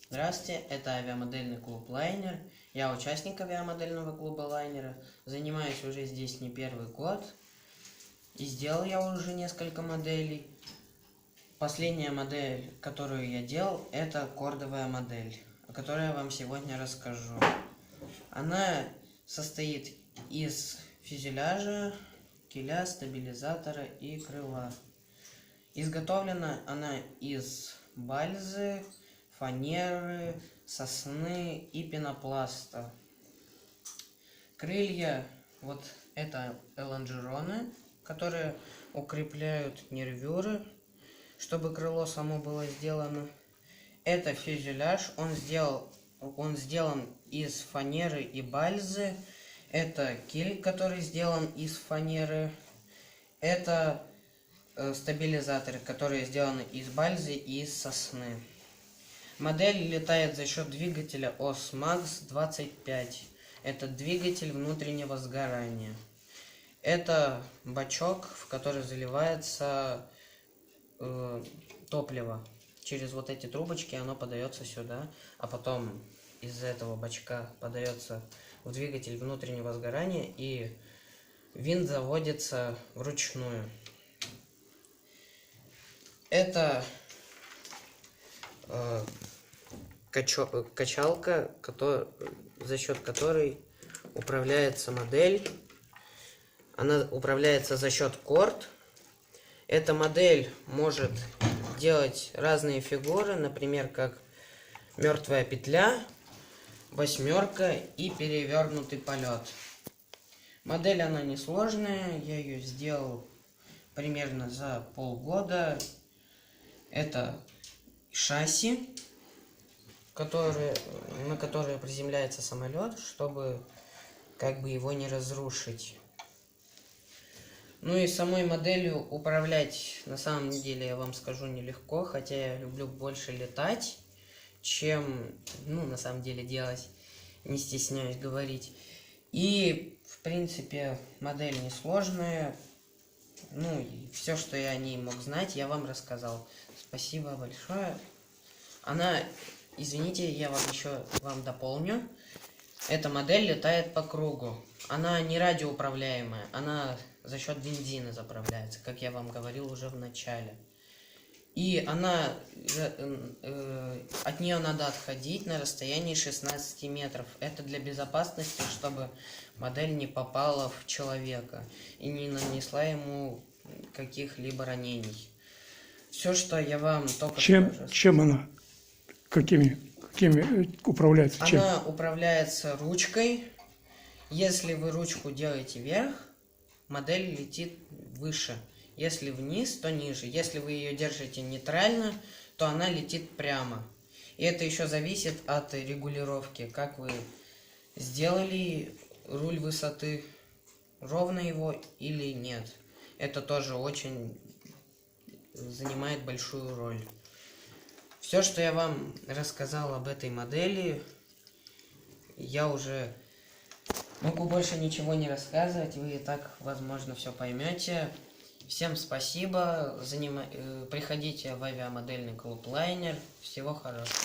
Здравствуйте, это авиамодельный клуб Лайнер. Я участник авиамодельного клуба Лайнера. Занимаюсь уже здесь не первый год. И сделал я уже несколько моделей. Последняя модель, которую я делал, это кордовая модель, о которой я вам сегодня расскажу. Она состоит из фюзеляжа, киля, стабилизатора и крыла. Изготовлена она из бальзы, фанеры, сосны и пенопласта. Крылья, вот это элонжероны, которые укрепляют нервюры, чтобы крыло само было сделано. Это фюзеляж, он сделан из фанеры и бальзы. Это киль, который сделан из фанеры. Это стабилизаторы, которые сделаны из бальзы и из сосны. Модель летает за счет двигателя OSMAX 25. Это двигатель внутреннего сгорания. Это бачок, в который заливается топливо. Через вот эти трубочки оно подается сюда, а потом из этого бачка подается в двигатель внутреннего сгорания, и винт заводится вручную. Это качалка, за счет которой управляется модель. Она управляется за счет корд. Эта модель может делать разные фигуры, например, как мертвая петля, восьмерка и перевернутый полет. Модель она несложная, я ее сделал примерно за полгода. Это шасси, на которое приземляется самолет, чтобы как бы его не разрушить. Ну и самой моделью управлять на самом деле, я вам скажу, нелегко, хотя я люблю больше летать, чем, на самом деле делать, не стесняюсь говорить. И, в принципе, модель несложная. И все, что я о ней мог знать, я вам рассказал. Спасибо большое. Извините, я еще вам дополню. Эта модель летает по кругу. Она не радиоуправляемая, она за счет бензина заправляется, как я вам говорил уже в начале. И от нее надо отходить на расстоянии 16 метров. Это для безопасности, чтобы модель не попала в человека и не нанесла ему каких-либо ранений. Все, что я вам только что... Чем она? Какими управляется? Чем? Она управляется ручкой. Если вы ручку делаете вверх, модель летит выше. Если вниз, то ниже. Если вы ее держите нейтрально, то она летит прямо. И это еще зависит от регулировки. Как вы сделали руль высоты, ровно его или нет. Это тоже очень занимает большую роль. Все, что я вам рассказал об этой модели, я уже могу больше ничего не рассказывать. Вы и так, возможно, все поймете. Всем спасибо. Приходите в авиамодельный клуб Лайнер. Всего хорошего.